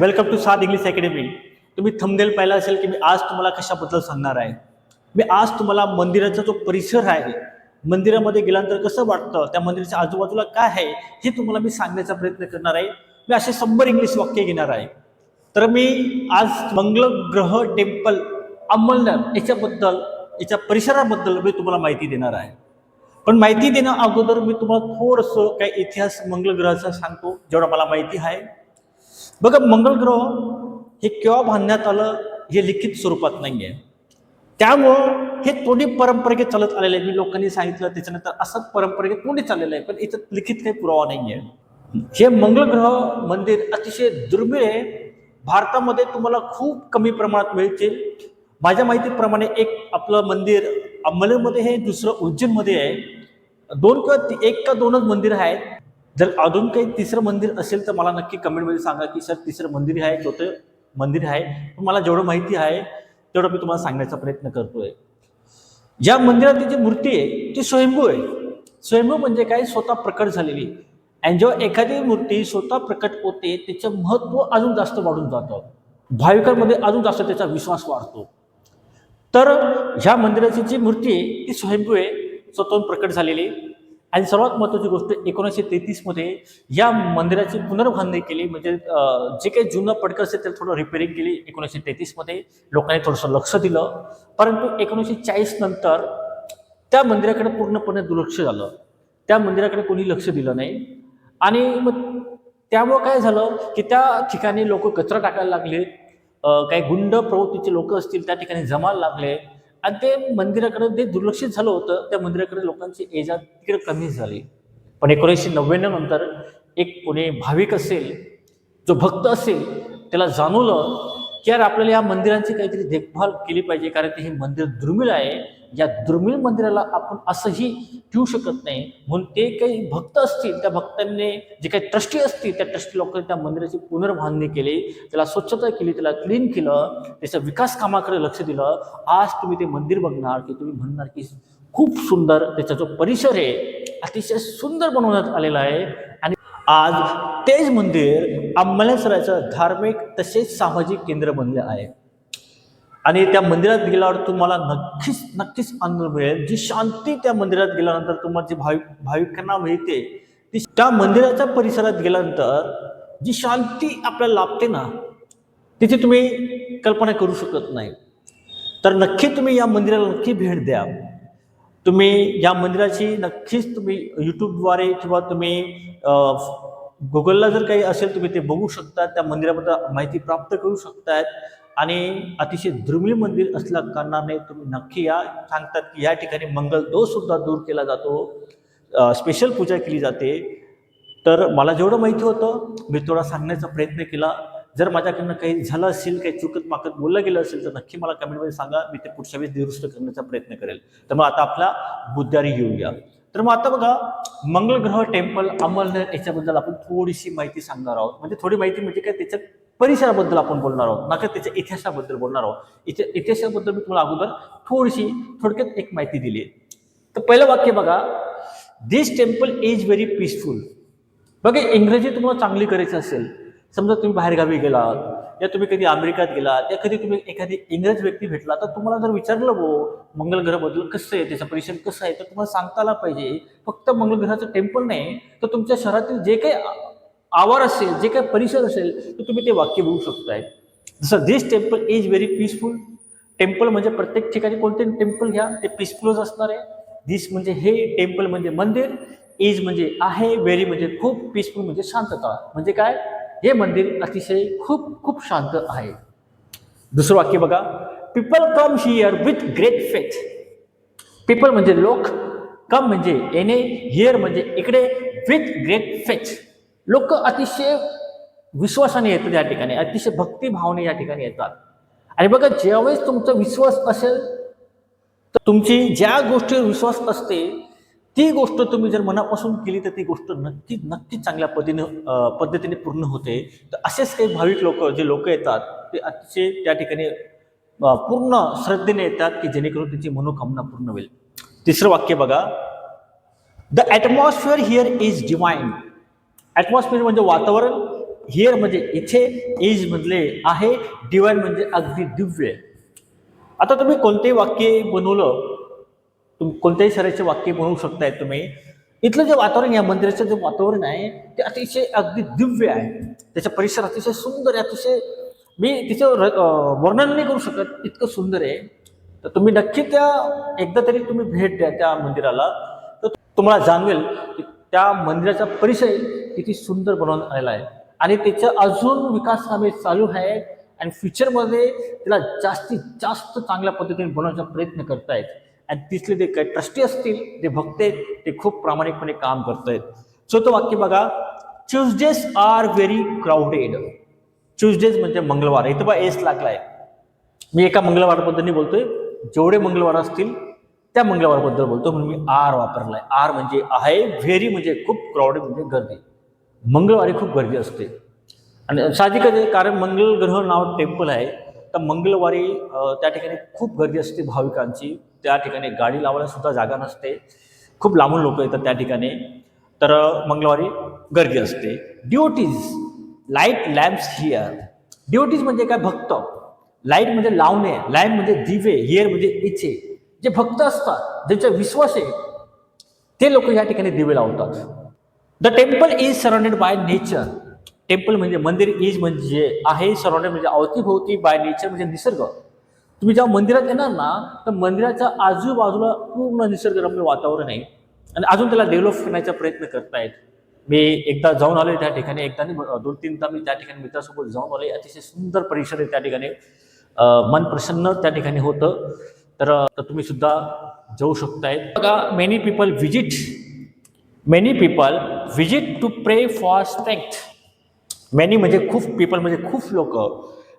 Welcome to साद English academy. तुम्ही thumbnail पाहिला असेल की मी आज तुम्हाला कशाबद्दल सांगणार आहे. मी आज तुम्हाला मंदिराचा जो परिसर आहे, मंदिरामध्ये गेल्यानंतर कसं वाटतं, त्या मंदिराच्या आजूबाजूला काय आहे हे तुम्हाला मी सांगण्याचा प्रयत्न करणार आहे. मी असे 100 इंग्लिश वाक्य घेणार आहे. तर मी आज मंगल ग्रह टेम्पल अमरनाथ याच्या परिसराबद्दल मी तुम्हाला माहिती देणार आहे. पण माहिती देण्या अगोदर मी तुम्हाला थोडंसं काही इतिहास मंगल ग्रहाचा सांगतो, जेवढा मला माहिती आहे. बघा, मंगल ग्रह हे केव्हा बांधण्यात आलं हे लिखित स्वरूपात नाही आहे. त्यामुळं हे तोंडी परंपरेने चालत आलेलं आहे. मी लोकांनी सांगितलं, त्याच्यानंतर असंच परंपरेने तोंडी चाललेलं आहे, पण याच्यात लिखित काही पुरावा नाही आहे. हे मंगल ग्रह मंदिर अतिशय दुर्मिळ आहे. भारतामध्ये तुम्हाला खूप कमी प्रमाणात मिळतील. माझ्या माहितीप्रमाणे एक आपलं मंदिर अंमलेमध्ये आहे, दुसरं उज्जैनमध्ये आहे. एक का दोनच मंदिर आहेत. जर अजून काही तिसरं मंदिर असेल तर मला नक्की कमेंटमध्ये सांगा की सर तिसरं मंदिर आहे, चौथं मंदिर आहे. पण मला जेवढं माहिती आहे तेवढं मी तुम्हाला सांगण्याचा प्रयत्न करतोय. ज्या मंदिरात जी मूर्ती आहे ती स्वयंभू आहे. स्वयंभू म्हणजे काय? स्वतः प्रकट झालेली. आणि जेव्हा एखादी मूर्ती स्वतः प्रकट होते त्याचं महत्त्व अजून जास्त वाढून जातं. भाविकांमध्ये अजून जास्त त्याचा विश्वास वाढतो. तर ह्या मंदिराची जी मूर्ती आहे ती स्वयंभू आहे, स्वतःहून प्रकट झालेली. आणि सर्वात महत्त्वाची गोष्ट, 1933 मध्ये या मंदिराची पुनर्बांधणी केली. म्हणजे जे काही जुनं पडकं असेल त्याला थोडं रिपेअरिंग केली 1933 मध्ये. लोकांनी थोडंसं लक्ष दिलं. परंतु 1940 नंतर त्या मंदिराकडे पूर्णपणे दुर्लक्ष झालं. त्या मंदिराकडे कोणी लक्ष दिलं नाही. आणि मग त्यामुळं काय झालं की त्या ठिकाणी लोक कचरा टाकायला लागले. काही गुंड प्रवृत्तीचे लोक असतील त्या ठिकाणी जमायला लागले. आणि ते मंदिराकडे जे दुर्लक्षित झालं होतं, त्या मंदिराकडे लोकांची ये-जा तिकडे कमी झाली. पण 1999 नंतर एक कोणी भाविक असेल, जो भक्त असेल, त्याला जाणवलं की यार आपल्याला या मंदिरांची काहीतरी देखभाल केली पाहिजे, कारण ते हे मंदिर दुर्मिळ आहे. या दुर्मिळ मंदिराला आपण असंही ठेवू शकत नाही. म्हणून ते काही भक्त असतील, त्या भक्तांनी जे काही ट्रस्टी असतील त्या ट्रस्टी लोकांनी त्या मंदिराची पुनर्बांधणी केली, त्याला स्वच्छता केली, त्याला क्लीन केलं, त्याच्या विकास कामाकडे लक्ष दिलं. आज तुम्ही ते मंदिर बघणार की तुम्ही म्हणणार की खूप सुंदर त्याचा जो परिसर आहे अतिशय सुंदर बनवण्यात आलेला आहे. आणि आज तेच मंदिर अंमलेश्वराचं धार्मिक तसेच सामाजिक केंद्र बनले आहे. आणि त्या मंदिरात गेल्यावर तुम्हाला नक्कीच आनंद मिळेल. जी शांती त्या मंदिरात गेल्यानंतर तुम्हाला जी भाविकांना मिळते, ती त्या मंदिराच्या परिसरात गेल्यानंतर जी शांती आपल्याला लाभते ना, तिथे तुम्ही कल्पना करू शकत नाही. तर नक्की तुम्ही या मंदिराला नक्की भेट द्या. तुम्ही या मंदिराची नक्कीच तुम्ही यूट्यूबद्वारे किंवा तुम्ही गुगलला जर काही असेल तुम्ही ते बघू शकता. त्या मंदिराबद्दल माहिती प्राप्त करू शकतात. आणि अतिशय दुर्मिळ मंदिर असल्या कारणाने तुम्ही नक्की या. सांगतात की या ठिकाणी मंगल दोष सुद्धा दूर केला जातो, स्पेशल पूजा केली जाते. तर मला जेवढं माहिती होतं मी थोडा सांगण्याचा प्रयत्न केला. जर माझ्याकडनं काही झालं असेल, काही चुकत माकत बोललं गेलं असेल तर नक्की मला कमेंटमध्ये सांगा. मी ते पुढच्या वेळेस दुरुस्त करण्याचा प्रयत्न करेल. तर मग आता आपला मुद्द्यारी घेऊया. तर मग आता बघा, मंगल ग्रह टेम्पल अमरनाथ याच्याबद्दल आपण थोडीशी माहिती सांगणार आहोत. म्हणजे थोडी माहिती म्हणजे काय, त्याच्या परिसराबद्दल आपण बोलणार आहोत, नका त्याच्या इतिहासाबद्दल बोलणार आहोत. इतिहासाबद्दल मी तुम्हाला अगोदर थोडक्यात एक माहिती दिली. तर पहिलं वाक्य बघा, दिस टेम्पल इज व्हेरी पीसफुल. बघा, इंग्रजी तुम्हाला चांगली करायची असेल, समजा तुम्ही बाहेरगावी गेलात या तुम्ही कधी अमेरिकात गेलात या कधी तुम्ही एखादी इंग्रज व्यक्ती भेटला, तर तुम्हाला जर विचारलं मंगल ग्रहाबद्दल कसं आहे, त्याचं परिसर कसं आहे, तर तुम्हाला सांगता आलं पाहिजे. फक्त मंगल ग्रहाचं टेम्पल नाही, तर तुमच्या शहरातील जे काही आवार असेल, जे काही परिसर असेल, तर तुम्ही ते वाक्य बघू शकताय. जसं this temple is very peaceful. Temple म्हणजे प्रत्येक ठिकाणी कोणते टेम्पल घ्या ते पीसफुलच असणार आहे. दिस म्हणजे हे, टेम्पल म्हणजे मंदिर, इज म्हणजे आहे, व्हेरी म्हणजे खूप, पीसफुल म्हणजे शांतता. म्हणजे काय, हे मंदिर अतिशय खूप शांत आहे. दुसरं वाक्य बघा, people come here with great faith. People म्हणजे लोक, कम म्हणजे येणे, हिअर म्हणजे इकडे, विथ ग्रेट फेथ. लोक अतिशय विश्वासाने येतात या ठिकाणी, अतिशय भक्तिभावने या ठिकाणी येतात. आणि बघा, ज्यावेळेस तुमचा विश्वास असेल तर तुमची ज्या गोष्टीवर विश्वास असते ती गोष्ट तुम्ही जर मनापासून केली तर ती गोष्ट नक्की चांगल्या पद्धतीने पूर्ण होते. तर असेच काही भाविक लोक येतात ते अतिशय त्या ठिकाणी पूर्ण श्रद्धेने येतात की जेणेकरून त्यांची मनोकामना पूर्ण होईल. तिसरं वाक्य बघा, the atmosphere here is divine. Atmosphere म्हणजे वातावरण, हिअर म्हणजे इथे, इज म्हणजे आहे, डिवाइन म्हणजे अगदी दिव्य. आता तुम्ही कोणतेही वाक्य बनवलं, तुम्ही कोणत्याही शहराचे वाक्य बनवू शकताय तुम्ही. इथलं जे वातावरण, या मंदिराचं जे वातावरण आहे ते अतिशय अगदी दिव्य आहे. त्याचा परिसर अतिशय सुंदर आहे, अतिशय मी तिचं वर्णन नाही करू शकत, इतकं सुंदर आहे. तर तुम्ही नक्की एकदा तरी तुम्ही भेट द्या त्या मंदिराला, तर तुम्हाला जाणवेल की त्या मंदिराचा परिसर किती सुंदर बनवण्यात आलेला आहे. आणि त्याचं अजून विकास कामे चालू आहे आणि फ्युचरमध्ये त्याला जास्तीत जास्त चांगल्या पद्धतीने बनवण्याचा प्रयत्न करतायत. आणि तिथले जे काही ट्रस्टी असतील, ते भक्त आहेत, ते खूप प्रामाणिकपणे काम करतायत. चौथं वाक्य बघा, Tuesdays are very crowded. Tuesdays म्हणजे मंगळवार, इथं बा एस लागलाय. मी एका मंगळवारबद्दल नाही बोलतोय, जेवढे मंगळवार असतील त्या मंगळवारबद्दल बोलतो, म्हणून मी आर वापरलाय. आर म्हणजे आहे, व्हेरी म्हणजे खूप, क्राऊडेड म्हणजे गर्दी. मंगळवारी खूप गर्दी असते आणि साहजिकच आहे, कारण मंगळ ग्रह नाव टेम्पल आहे. तर मंगळवारी त्या ठिकाणी खूप गर्दी असते भाविकांची. त्या ठिकाणी गाडी लावायला सुद्धा जागा नसते, खूप लांबून लोक येतात त्या ठिकाणी. तर मंगळवारी गर्दी असते. डिओटीज लाईट लॅम्प्स हिअर. डिओटीज म्हणजे काय, भक्त. लाईट म्हणजे लावणे, लॅम्प म्हणजे दिवे, हिअर म्हणजे इथे. जे भक्त असतात, ज्यांचा विश्वास आहे, ते लोक या ठिकाणी दिवे लावतात. The temple is surrounded by nature. Temple म्हणजे मंदिर, इज म्हणजे आहे, सराउंडेड म्हणजे अवतीभोवती, बाय नेचर म्हणजे निसर्ग. तुम्ही जेव्हा मंदिरात येणार ना, तर मंदिराच्या आजूबाजूला पूर्ण निसर्गरम्य वातावरण आहे आणि अजून त्याला डेव्हलप करण्याचा प्रयत्न करतायत. मी एकदा जाऊन आलोय त्या ठिकाणी, एकदा नाही 2-3दा मी त्या ठिकाणी मित्रासोबत जाऊन आलोय. अतिशय सुंदर परिसर आहे त्या ठिकाणी, मन प्रसन्न त्या ठिकाणी होतं. तर तुम्ही सुद्धा जाऊ शकताय. बघा, मेनी पीपल विजिट टू प्रे फॉर स्ट्रेंथ. मेनी म्हणजे खूप, पीपल म्हणजे खूप लोक,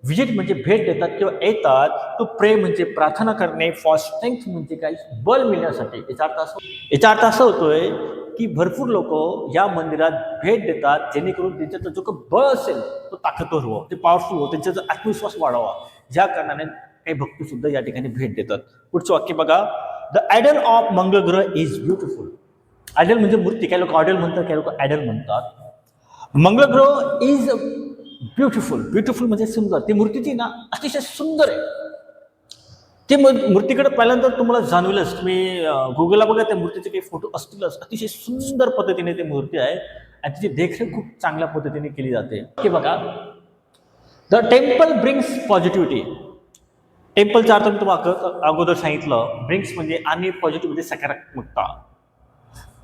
विजिट म्हणजे भेट देतात किंवा येतात, टू प्रे म्हणजे प्रार्थना करणे, फॉर स्ट्रेंथ म्हणजे काय, बल मिळण्यासाठी. याचा अर्थ असा होतोय की भरपूर लोक या मंदिरात भेट देतात जेणेकरून त्यांच्यात जो काही बळ असेल तो ताकदवर हो, ते पॉवरफुल हो, त्यांचा जो आत्मविश्वास वाढावा, ज्या कारणाने काही भक्त सुद्धा या ठिकाणी भेट देतात. पुढचं वाक्य बघा, द आयडल ऑफ मंगळ ग्रह इज ब्युटिफुल. आयडल म्हणजे मूर्ती, काही लोक आयडल म्हणतात, काही लोक आयडल म्हणतात. मंगळ ग्रह इज ब्युटिफुल. ब्युटिफुल म्हणजे सुंदर. ती मूर्तीची ना अतिशय सुंदर आहे. ते मूर्तीकडे पाहिल्यानंतर तुम्हाला जाणवेलच, तुम्ही गुगलला बघा, त्या मूर्तीचे काही फोटो असतीलच. अतिशय सुंदर पद्धतीने ती मूर्ती आहे आणि तिची देखरेख खूप चांगल्या पद्धतीने केली जाते. की बघा, द टेम्पल ब्रिंग्स पॉझिटिव्हिटी. टेम्पलचा अर्थ मी तुम्हाला अगोदर सांगितलं, ब्रिंग्स म्हणजे आणि पॉझिटिव्ह म्हणजे सकारात्मकता.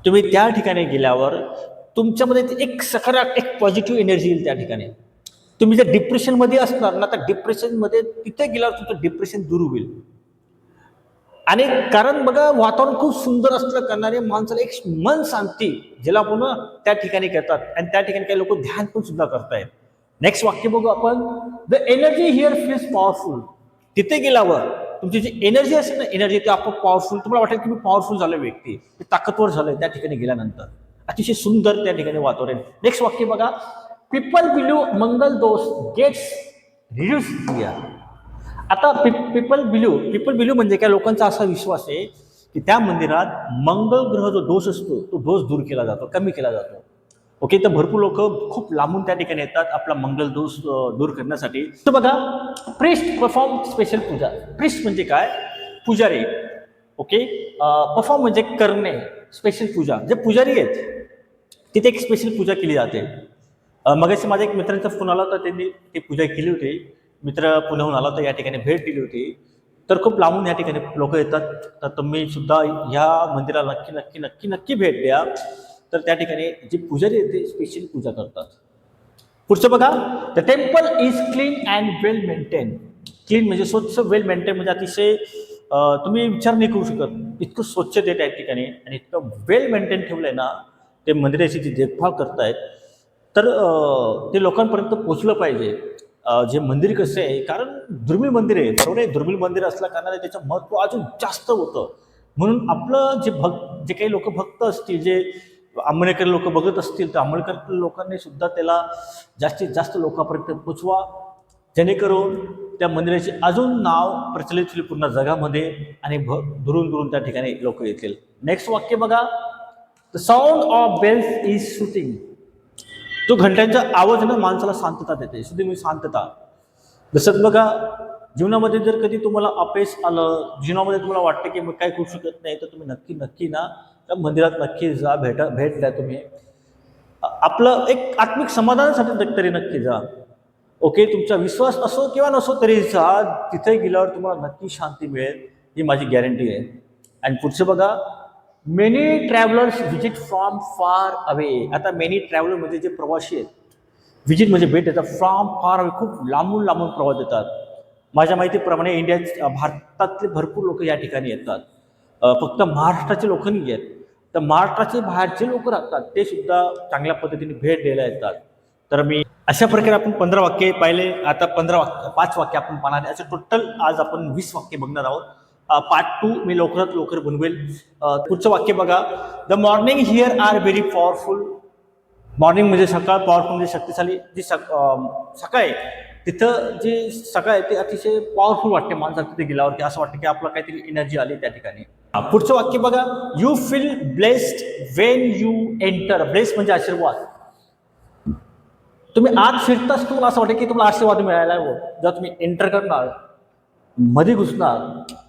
तुम्ही त्या ठिकाणी गेल्यावर तुमच्यामध्ये एक सकारात्मक, एक पॉझिटिव्ह एनर्जी येईल त्या ठिकाणी. तुम्ही जर डिप्रेशनमध्ये असणार ना, तर डिप्रेशनमध्ये तिथे गेल्यावर तुमचं डिप्रेशन दूर होईल. आणि कारण बघा, वातावरण खूप सुंदर असलं करणारे माणसाला एक मन शांती, ज्याला आपण त्या ठिकाणी करतात आणि त्या ठिकाणी काही लोक ध्यान पण सुद्धा करतायत. नेक्स्ट वाक्य बघू आपण, the energy here feels powerful. तिथे गेल्यावर तुमची जी एनर्जी असेल ना, एनर्जी ते आपण पॉवरफुल, तुम्हाला वाटेल की मी पॉवरफुल झालो व्यक्ती, ते ताकदवर झालंय त्या ठिकाणी गेल्यानंतर. अतिशय सुंदर त्या ठिकाणी वातावरण. नेक्स्ट वाक्य बघा, पीपल बिलीव्ह मंगल दोष गेट्स रिड्यूस हिअर. आता पीपल बिलीव्ह म्हणजे काय, लोकांचा असा विश्वास आहे की त्या मंदिरात मंगळ ग्रह जो दोष असतो तो दोष दूर केला जातो, कमी केला जातो. ओके, तर भरपूर लोक खूप लांबून त्या ठिकाणी येतात आपला मंगल दोष दूर करण्यासाठी. तर बघा, प्रिस्ट परफॉर्म स्पेशल पूजा. प्रिस्ट म्हणजे काय, पुजारी. ओके, परफॉर्म म्हणजे करणे, स्पेशल पूजा. जे पुजारी आहेत तिथे एक स्पेशल पूजा केली जाते. मगाशी माझ्या एक मित्रांचा फोन आला होता, त्यांनी ती पूजा केली होती. मित्र पुण्याहून आला होता, या ठिकाणी भेट दिली होती. तर खूप लांबून या ठिकाणी लोक येतात. तर तुम्ही सुद्धा ह्या मंदिराला नक्की नक्की नक्की नक्की भेट द्या. तर त्या ठिकाणी जे पुजारी आहेत ते स्पेशल पूजा करतात. पुढचं बघा, the temple is clean and well maintain. Clean म्हणजे स्वच्छ, वेल मेंटेन म्हणजे अतिशय तुम्ही विचार नाही करू शकत, इतकं स्वच्छ ते त्या ठिकाणी आणि इतकं वेल मेंटेन ठेवलंय ना, ते मंदिराची जी देखभाल करतायत. तर ते लोकांपर्यंत पोचलं पाहिजे. जे मंदिर कसं आहे, कारण दुर्मिळ मंदिर आहे, बरोबर. दुर्मिळ मंदिर असल्या कारणाने त्याचं महत्त्व अजून जास्त होतं. म्हणून आपलं जे काही लोक भक्त असतील, जे आंबेडकर लोक बघत असतील, तर आंबेडकर लोकांनी सुद्धा त्याला जास्तीत जास्त लोकांपर्यंत पोचवा, जेणेकरून त्या मंदिराचे अजून नाव प्रचलित होईल पूर्ण जगामध्ये आणि दुरून दुरून त्या ठिकाणी लोक येतील. नेक्स्ट वाक्य बघा, the sound of bells is soothing. तो घंट्यांचा आवाजानं माणसाला शांतता देते, सुधी मी शांतता. जसं बघा, जीवनामध्ये जर कधी तुम्हाला अपयश आलं, जीवनामध्ये तुम्हाला वाटतं की मग काय करू शकत नाही, तर तुम्ही नक्की नक्की ना त्या मंदिरात नक्की जा, भेट द्या तुम्ही. आपलं एक आत्मिक समाधानासाठी तरी नक्की जा. ओके, तुमचा विश्वास असो किंवा नसो तरी जा, तिथे गेल्यावर तुम्हाला नक्की शांती मिळेल, ही माझी गॅरंटी आहे. आणि पुढचं बघा, many travellers visit from far away. आता मेनी ट्रॅव्हलर म्हणजे जे प्रवासी आहेत, व्हिजिट म्हणजे भेट देतात, फ्रॉम फार अवे, खूप लांबून लांबून प्रवास देतात. माझ्या माहितीप्रमाणे भारतातले भरपूर लोक या ठिकाणी येतात. फक्त महाराष्ट्राचे लोक नाही आहेत, तर महाराष्ट्राचे बाहेरचे लोक राहतात, ते सुद्धा चांगल्या पद्धतीने भेट द्यायला येतात. तर मी अशा प्रकारे आपण 15 वाक्य पाहिले. आता 5 वाक्य आपण पाहणार आहे. असं टोटल आज आपण 20 वाक्य बघणार आहोत. पार्ट 2 मी लवकरात लवकर बनवेल. पुढचं वाक्य बघा, the morning here are very powerful. Morning म्हणजे सकाळ, पॉवरफुल म्हणजे शक्तिशाली. जी सकाळ आहे, तिथं जी सकाळ आहे ते अतिशय पॉवरफुल वाटते माणसाला. तिथे गेल्यावरती असं वाटतं की आपलं काहीतरी एनर्जी आली त्या ठिकाणी. पुढचं वाक्य बघा, you feel blessed Wien you enter. Blessed म्हणजे आशीर्वाद. तुम्ही आत शिरताच तुम्हाला असं वाटेल की तुम्हाला आशीर्वाद मिळायला आहे. जेव्हा तुम्ही एंटर करणार, मध्ये घुसणार,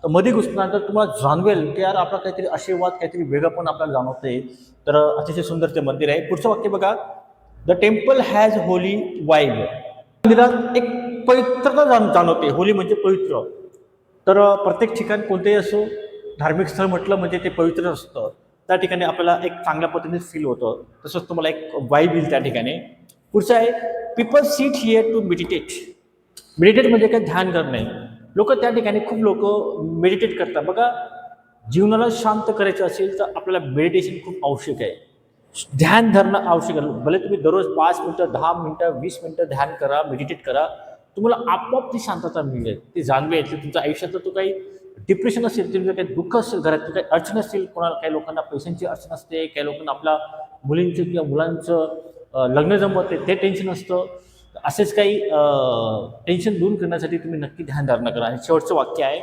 तर मध्ये घुसणार तर तुम्हाला जाणवेल की यार आपला काहीतरी आशीर्वाद, काहीतरी वेगळं पण आपल्याला जाणवते. तर अतिशय सुंदर ते मंदिर आहे. पुढचं वाक्य बघा, the temple has Holy vibe. मंदिरात एक पवित्रता जाणवते. होली म्हणजे पवित्र. तर प्रत्येक ठिकाण कोणतेही असो, धार्मिक स्थळ म्हटलं म्हणजे ते पवित्र असतं. त्या ठिकाणी आपल्याला एक चांगल्या पद्धतीने फील होतं. तसंच तुम्हाला एक वाईब येईल त्या ठिकाणी. पुढचं आहे, people sit here to meditate. Meditate म्हणजे काय, ध्यान करणे. लोक त्या ठिकाणी, खूप लोक मेडिटेट करतात. बघा, जीवनाला शांत करायचं असेल तर आपल्याला मेडिटेशन खूप आवश्यक आहे. ध्यान धरणं आवश्यक आहे. भले तुम्ही दररोज 5 मिनटं, 10 मिनटं, 20 मिनटं ध्यान करा, मेडिटेट करा, तुम्हाला आपोआप ती शांतता मिळेल, ती जाणवेल. तर तुमच्या आयुष्यात तो काही डिप्रेशन असेल, तुमचं काही दुःख असेल, घरात काही अडचण असेल, कोणाला, काही लोकांना पैशांची अडचण असते, काही लोकांना आपल्या मुलींचं किंवा मुलांचं लग्न जमत ते टेन्शन असतं. असेच काही टेन्शन दूर करण्यासाठी तुम्ही नक्की ध्यान धारणा करा. आणि शेवटचं वाक्य आहे,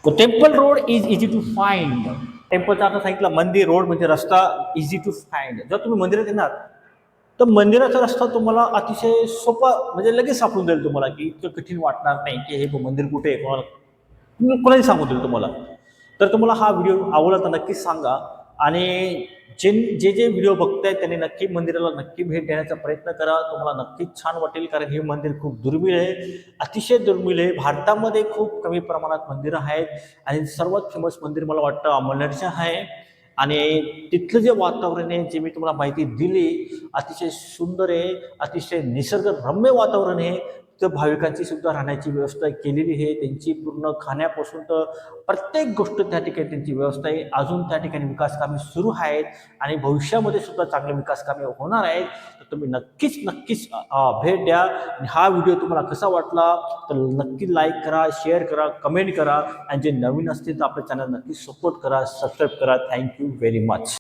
temple road is easy to find. टेम्पलचा अर्थ सांगितलं, मंदिर, रोड म्हणजे रस्ता, इझी टू फाइंड. जर तुम्ही मंदिरात येणार तर मंदिराचा रस्ता तुम्हाला अतिशय सोपा, म्हणजे लगेच सापडून जाईल तुम्हाला, की इतकं कठीण वाटणार नाही की हे मंदिर कुठे आहे, कोणालाही सांगू देईल तुम्हाला. तर तुम्हाला हा व्हिडिओ आवडला तर नक्कीच सांगा. आणि जे व्हिडिओ बघतायत त्यांनी नक्की मंदिराला नक्की भेट देण्याचा प्रयत्न करा. तुम्हाला नक्कीच छान वाटेल, कारण हे मंदिर खूप दुर्मिळ आहे, अतिशय दुर्मिळ आहे. भारतामध्ये खूप कमी प्रमाणात मंदिरं आहेत आणि सर्वात फेमस मंदिर मला वाटतं अमरनाथचं आहे. आणि तिथलं जे वातावरण आहे, जे मी तुम्हाला माहिती दिली, अतिशय सुंदर आहे, अतिशय निसर्गरम्य वातावरण आहे. तर भाविकांची सुद्धा राहण्याची व्यवस्था केलेली आहे. त्यांची पूर्ण खाण्यापासून तर प्रत्येक गोष्ट त्या ठिकाणी त्यांची व्यवस्था आहे. अजून त्या ठिकाणी विकास कामे सुरू आहेत आणि भविष्यामध्ये सुद्धा चांगले विकास कामे होणार आहेत. तर तुम्ही नक्कीच भेट द्या. हा व्हिडिओ तुम्हाला कसा वाटला तर नक्की लाईक करा, शेअर करा, कमेंट करा. आणि जे नवीन असतील तर आपल्या चॅनल नक्की सपोर्ट करा, सबस्क्राईब करा. Thank you very much.